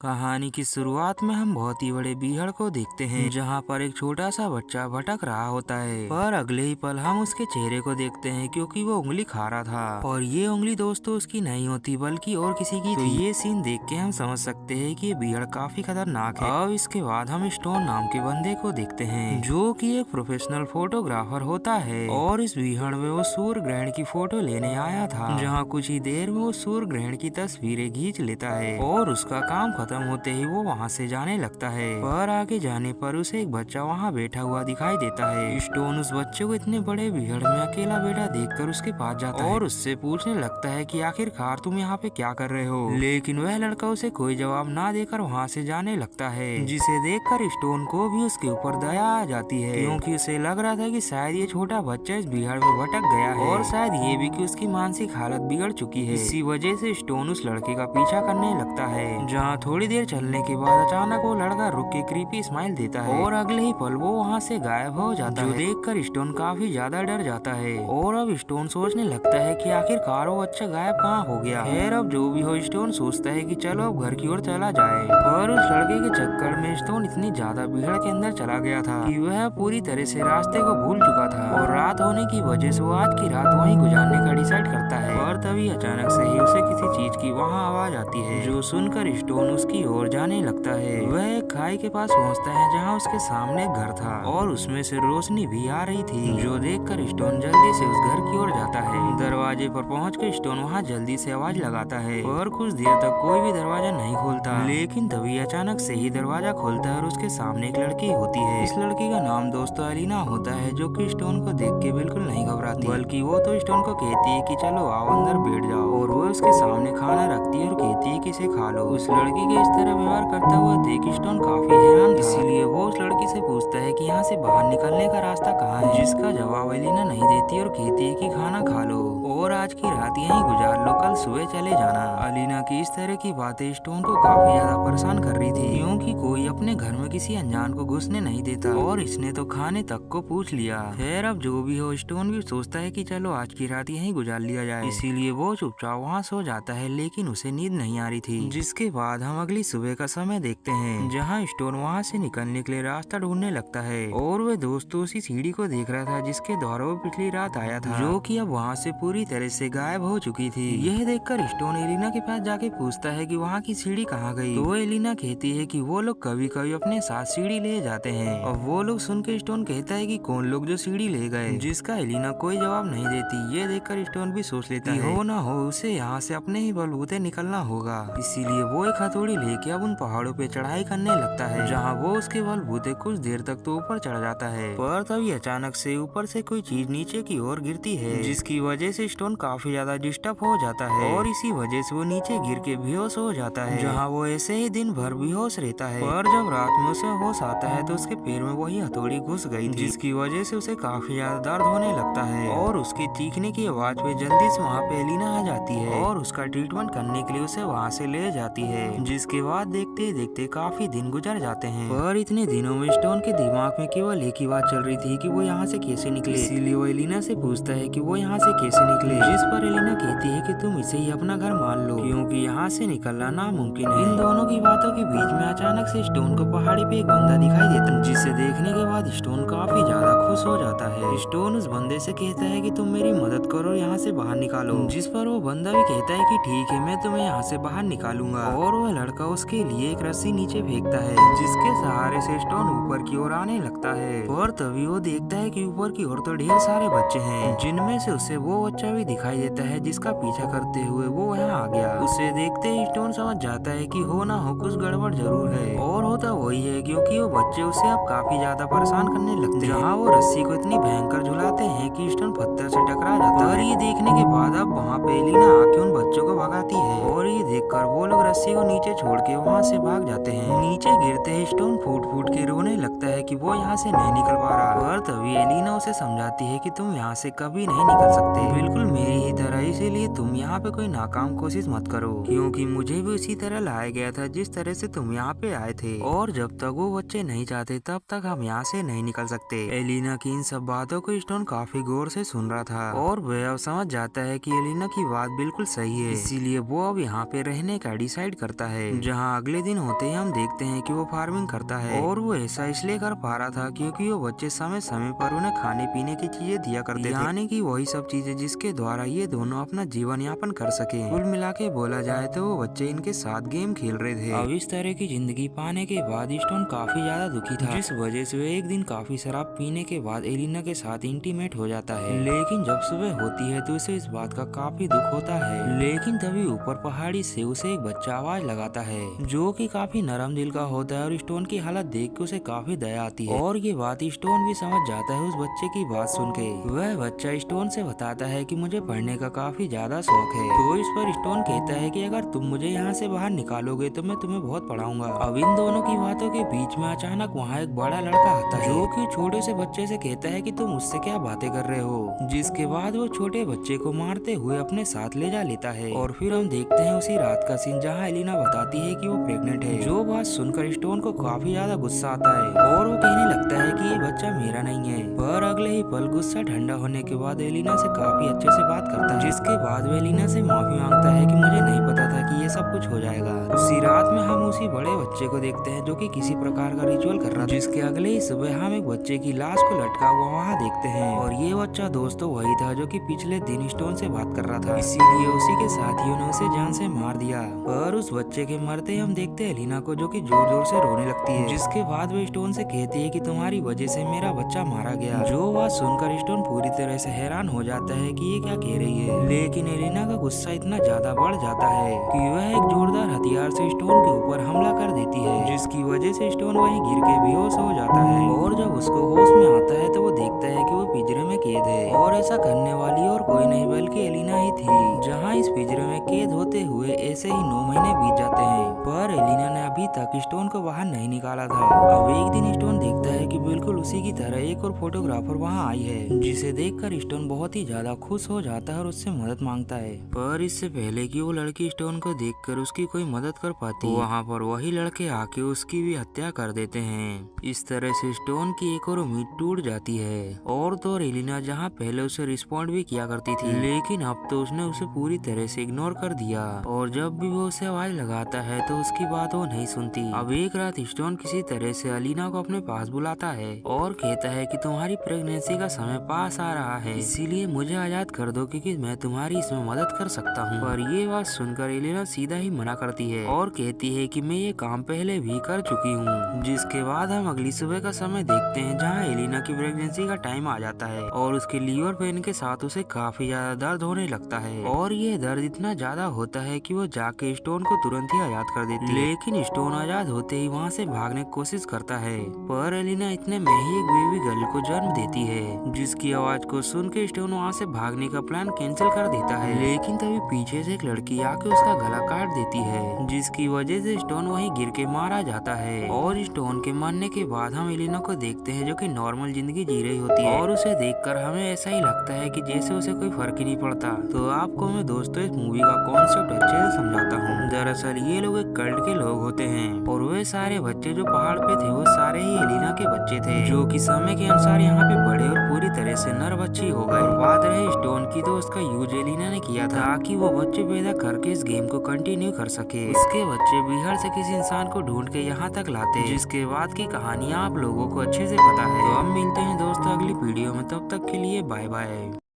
कहानी की शुरुआत में हम बहुत ही बड़े बीहड़ को देखते हैं, जहाँ पर एक छोटा सा बच्चा भटक रहा होता है। पर अगले ही पल हम उसके चेहरे को देखते हैं, क्योंकि वो उंगली खा रहा था और ये उंगली दोस्तों उसकी नहीं होती बल्कि और किसी की थी। ये सीन देख के हम समझ सकते हैं कि ये बीहड़ काफी खतरनाक है। अब इसके बाद हम स्टोन नाम के बंदे को देखते हैं, जो कि एक प्रोफेशनल फोटोग्राफर होता है और इस बीहड़ में वो सूर्य ग्रहण की फोटो लेने आया था, जहाँ कुछ ही देर में वो सूर्य ग्रहण की तस्वीरें खींच लेता है और उसका काम खत्म होते ही वो वहाँ से जाने लगता है। पर आगे जाने पर उसे एक बच्चा वहाँ बैठा हुआ दिखाई देता है। स्टोन उस बच्चे को इतने बड़े भीड़ में अकेला बैठा देखकर उसके पास जाता है और उससे पूछने लगता है कि आखिरकार तुम यहाँ पे क्या कर रहे हो, लेकिन वह लड़का उसे कोई जवाब ना देकर वहाँ से जाने लगता है, जिसे देखकर स्टोन को भी उसके ऊपर दया आ जाती है, क्योंकि उसे लग रहा था कि शायद ये छोटा बच्चा इस भीड़ में भटक गया है और शायद ये भी कि उसकी मानसिक हालत बिगड़ चुकी है। इसी वजह से स्टोन उस लड़के का पीछा करने लगता है, जहाँ थोड़ी देर चलने के बाद अचानक वो लड़का रुक के क्रीपी स्माइल देता है और अगले ही पल वो वहाँ से गायब हो जाता है, जो देखकर स्टोन काफी ज्यादा डर जाता है और अब स्टोन सोचने लगता है कि आखिरकार वो बच्चा गायब कहाँ हो गया। खैर अब जो भी हो, स्टोन सोचता है कि चलो अब घर की ओर चला जाए, पर उस लड़के के चक्कर में स्टोन इतनी ज्यादा भीड़ के अंदर चला गया था कि वह पूरी तरह से रास्ते को भूल चुका था और रात होने की वजह से वो आज की रात वहीं गुजारने का डिसाइड करता है। और तभी अचानक से ही उसे किसी चीज की वहाँ आवाज आती है, जो सुनकर स्टोन उसकी ओर जाने लगता है। वह एक खाई के पास पहुंचता है, जहां उसके सामने एक घर था और उसमें से रोशनी भी आ रही थी, जो देखकर स्टोन जल्दी से उस घर की ओर जाता है। दरवाजे पर पहुंचकर स्टोन वहां जल्दी से आवाज लगाता है और कुछ देर तक कोई भी दरवाजा नहीं खोलता, लेकिन तभी अचानक से ही दरवाजा खोलता है और उसके सामने एक लड़की होती है। इस लड़की का नाम दोस्तों एलिना होता है, जो कि स्टोन को देख के बिल्कुल नहीं घबराती, बल्कि वो तो स्टोन को कहती है कि चलो आओ अंदर बैठ जाओ, और वो उसके सामने खाना रखती है और कहती है कि इसे खा लो। उस लड़की के इस तरह व्यवहार करता हुआ देख स्टोन काफी हैरान था, इसीलिए वो उस लड़की से पूछता है कि यहाँ से बाहर निकलने का रास्ता कहाँ है, जिसका जवाब एलिना नहीं देती और कहती है कि खाना खा लो और आज की रात यहीं गुजार लो, कल सुबह चले जाना। एलिना की इस तरह की बातें स्टोन को काफी ज्यादा परेशान कर रही थी, क्योंकि कोई अपने घर में किसी अनजान को घुसने नहीं देता और इसने तो खाने तक को पूछ लिया। खैर अब जो भी हो, स्टोन भी सोचता है कि चलो आज की रात यहीं गुजार लिया जाए, इसीलिए वो चुपचाप वहाँ सो जाता है, लेकिन उसे नींद नहीं आ रही थी। जिसके बाद हम अगली सुबह का समय देखते हैं, जहाँ स्टोन वहाँ से निकलने के लिए रास्ता ढूंढने लगता है और वह दोस्तों उसी सीढ़ी को देख रहा था जिसके द्वारा वो पिछली रात आया था, जो कि अब वहाँ से पूरी तरह से गायब हो चुकी थी। यह देखकर स्टोन एलिना के पास जाके पूछता है कि वहाँ की सीढ़ी कहाँ गई, तो एलिना कहती है कि वो लोग कभी कभी अपने साथ सीढ़ी ले जाते हैं। और वो लोग सुन के स्टोन कहता है कि कौन लोग जो सीढ़ी ले गए, जिसका एलिना कोई जवाब नहीं देती। ये देखकर स्टोन भी सोच लेता है हो ना हो उसे यहाँ से अपने ही बलबूते निकलना होगा, इसीलिए वो एक हथौड़ी लेके अब उन पहाड़ों पे चढ़ाई करने लगता है, जहाँ वो उसके बलबूते कुछ देर तक तो ऊपर चढ़ जाता है, पर तभी अचानक से ऊपर से कोई चीज नीचे की ओर गिरती है, जिसकी वजह से स्टोन काफी ज्यादा डिस्टर्ब हो जाता है और इसी वजह से वो नीचे गिर के बेहोश हो जाता है, जहाँ वो ऐसे ही दिन भर बेहोश रहता है। पर जब रात में उसे होश आता है तो उसके पैर में वही हथौड़ी घुस गई थी, जिसकी वजह से उसे काफी ज्यादा दर्द होने लगता है और उसके चीखने की आवाज पे जल्दी से वहाँ पे एलिना आ जाती है और उसका ट्रीटमेंट करने के लिए उसे वहाँ से ले जाती है। जिसके बाद देखते देखते काफी दिन गुजर जाते हैं, पर इतने दिनों में स्टोन के दिमाग में केवल एक ही बात चल रही थी कि वो यहाँ से कैसे निकले, इसीलिए वो एलिना से पूछता है कि वो यहाँ से कैसे निकले, जिस पर एलिना कहती है कि तुम इसे ही अपना घर मान लो, क्योंकि यहाँ से निकलना नामुमकिन है। इन दोनों की बातों के बीच में अचानक से स्टोन को पहाड़ी पे एक बंदा दिखाई देता है, जिसे देखने के बाद स्टोन काफी ज्यादा खुश हो जाता है। स्टोन उस बंदे से कहता है कि तुम मेरी मदद करो, यहाँ से बाहर निकालो, जिस पर वो बंदा भी कहता है कि ठीक है मैं तुम्हें यहाँ से बाहर निकालूंगा, और वह लड़का उसके लिए एक रस्सी नीचे फेंकता है, जिसके सहारे से स्टोन ऊपर की ओर आने लगता है। और तभी वो देखता है कि ऊपर की ओर तो ढेर सारे बच्चे हैं, जिनमें से उसे वो बच्चा भी दिखाई देता है जिसका पीछा करते हुए वो यहाँ आ गया। उसे देखते ही स्टोन समझ जाता है कि हो ना हो कुछ गड़बड़ जरूर है, और होता वही है क्योंकि वो बच्चे उसे अब काफी ज्यादा परेशान करने लगते हैं, जहाँ वो रस्सी को इतनी भयंकर झुलाते हैं कि स्टोन पत्थर से टकरा जाता है। और ये देखने के बाद अब वहाँ पे एलिना आके उन बच्चों को भगाती है और ये देखकर वो लोग रस्सी को नीचे छोड़ के वहाँ से भाग जाते हैं। नीचे गिरते ही स्टोन फूट फूट के रोने लगता है कि वो यहाँ से नहीं निकल पा रहा, और तभी एलिना उसे समझाती है कि तुम यहाँ से कभी नहीं निकल सकते, बिल्कुल मेरी ही तरह, इसीलिए तुम यहाँ पे कोई नाकाम कोशिश मत करो, क्योंकि मुझे भी उसी तरह लाया गया था जिस तरह से तुम यहाँ पे आए थे, और जब तक वो बच्चे नहीं चाहते तब तक हम यहाँ से नहीं निकल सकते। एलिना की इन सब बातों को स्टोन काफी गौर से सुन रहा था और वह अब समझ जाता है कि एलिना की बात बिल्कुल सही है, इसीलिए वो अब यहाँ पे रहने का डिसाइड करता है। जहाँ अगले दिन होते ही हम देखते हैं कि वो फार्मिंग करता है और वो ऐसा इसलिए कर पा रहा था क्योंकि वो बच्चे समय समय पर उन्हें खाने पीने की चीजें दिया करते थे, यानी कि वही सब चीजें जिसके द्वारा ये दोनों अपना जीवन यापन कर सके। कुल मिला के बोला जाए तो वो बच्चे इनके साथ गेम खेल रहे थे। अब इस तरह की जिंदगी पाने के बाद स्टोन काफी ज्यादा दुखी था, जिस वजह से वे एक दिन काफी शराब पीने के बाद एलिना के साथ इंटीमेट हो जाता है। लेकिन जब सुबह होती है तो उसे इस बात का काफी दुख होता है। लेकिन तभी ऊपर पहाड़ी से उसे एक बच्चा आवाज लगाता है जो कि काफी नरम दिल का होता है और स्टोन की हालत देख के उसे काफी दया आती है और ये बात स्टोन भी समझ जाता है उस बच्चे की बात सुन के। वह बच्चा स्टोन से बताता है कि मुझे पढ़ने का काफी ज्यादा शौक है। तो इस पर स्टोन कहता है कि अगर तुम मुझे यहाँ से बाहर निकालोगे तो मैं तुम्हें बहुत पढ़ाऊंगा। अब इन दोनों की बातों के बीच में अचानक वहाँ एक बड़ा लड़का आता है जो कि छोटे से बच्चे से कहता है कि तुम मुझसे क्या बातें कर रहे हो, जिसके बाद वो छोटे बच्चे को मारते हुए अपने साथ ले जा लेता है। और फिर हम देखते हैं उसी रात का सीन जहाँ एलिना बताती है कि वो प्रेग्नेंट है। जो बात सुनकर स्टोन को काफी ज्यादा गुस्सा आता है और वो कहने लगता है कि ये बच्चा मेरा नहीं है। पर अगले ही पल गुस्सा ठंडा होने के बाद एलिना से काफी अच्छे से बात करता है, जिसके बाद वो एलिना से माफी मांगता है कि मुझे नहीं पता था कि ये सब कुछ हो जाएगा। उसी रात में हम उसी बड़े बच्चे को देखते हैं जो कि किसी प्रकार का रिचुअल कर रहा था, जिसके अगले ही सुबह हम एक बच्चे की लाश को लटका हुआ वहाँ देखते हैं। और ये बच्चा दोस्तों वही था जो कि पिछले दिन स्टोन से बात कर रहा था, इसीलिए उसी के साथियों ने उसे जान से मार दिया। पर उस बच्चे के मरते हम देखते हैं एलिना को जो कि जोर जोर से रोने लगती है, जिसके बाद वो स्टोन से कहती है कि तुम्हारी वजह से मेरा बच्चा मारा गया। जो बात सुनकर स्टोन पूरी तरह से हैरान हो जाता है कि ये क्या कह रही है। लेकिन एलिना का गुस्सा इतना ज्यादा बढ़ जाता है कि वह एक जोरदार हथियार से स्टोन के ऊपर हमला कर देती है, जिसकी वजह से स्टोन वहीं गिर के बेहोश हो जाता है। और जब उसको होश में आता है तो वो देखता है कि वो पिंजरे में कैद है और ऐसा करने वाली और कोई नहीं बल्कि एलिना ही थी। जहाँ इस पिंजरे में कैद होते हुए ऐसे ही 9 महीने बीत जाते हैं, पर एलिना ने अभी तक स्टोन को बाहर नहीं निकाला था। अब एक दिन स्टोन देखता है कि बिल्कुल उसी की तरह एक और फोटोग्राफर वहाँ आई है, जिसे देखकर स्टोन बहुत ही ज्यादा खुश हो जाता है और उससे मदद मांगता है। पर इससे पहले कि वो लड़की स्टोन को देखकर उसकी कोई मदद कर पाती, वहाँ पर वही लड़के आके उसकी भी हत्या कर देते हैं। इस तरह से स्टोन की एक और उम्मीद टूट जाती है। और तो एलिना जहाँ पहले उसे रिस्पॉन्ड भी किया करती थी, लेकिन अब तो उसने उसे पूरी तरह से इग्नोर कर दिया और जब भी वो उसे आवाज लगाता है तो उसकी बात वो नहीं सुनती। अब एक रात स्टोन किसी तरह से एलिना को अपने पास बुलाता है और कहता है कि तुम्हारी प्रेगनेंसी का समय पास आ रहा है, इसीलिए मुझे आजाद कर दो क्योंकि मैं तुम्हारी इसमें मदद कर सकता हूँ। पर ये बात सुनकर एलिना सीधा ही मना करती है और कहती है कि मैं ये काम पहले भी कर चुकी हूँ। जिसके बाद हम अगली सुबह का समय देखते हैं जहाँ एलिना की प्रेगनेंसी का टाइम आ जाता है और उसके लीवर पेन के साथ उसे काफी ज्यादा दर्द होने लगता है और ये दर्द इतना ज्यादा होता है कि वो जाके स्टोन को तुरंत ही आजाद कर देती है। लेकिन स्टोन आजाद होते ही वहाँ से भागने की कोशिश करता है, पर एलिना इतने में ही एक बेबी गर्ल को जन्म देती है, जिसकी आवाज को सुन के स्टोन वहाँ से भागने का प्लान कैंसिल कर देता है। लेकिन तभी पीछे से एक लड़की आके उसका गला काट देती है, जिसकी वजह से स्टोन वहीं गिर के मारा जाता है। और स्टोन के मरने के बाद हम एलिना को देखते हैं जो कि नॉर्मल जिंदगी जी रही होती है और उसे देखकर हमें ऐसा ही लगता है कि जैसे उसे कोई फर्क ही नहीं पड़ता। तो आपको मैं दोस्तों इस मूवी का कॉन्सेप्ट अच्छे से समझाता हूँ। दरअसल ये लोग एक कल्ट के लोग होते हैं और वे सारे बच्चे जो पहाड़ पे थे वो सारे ही एलिना के बच्चे थे, जो कि समय के अनुसार यहाँ पे बड़े और पूरी तरह से नर बच्चे हो गए। बात रहे स्टोन की तो उसका यूज एलिना ने किया था ताकि वो बच्चे पैदा करके इस गेम को कंटिन्यू कर सके। इसके बच्चे बिहार से किसी इंसान को ढूंढ के यहाँ तक लाते, जिसके बाद की कहानी आप लोगों को अच्छे से पता है। तो हम मिलते हैं दोस्तों अगली वीडियो में, तब तक के लिए बाय बाय।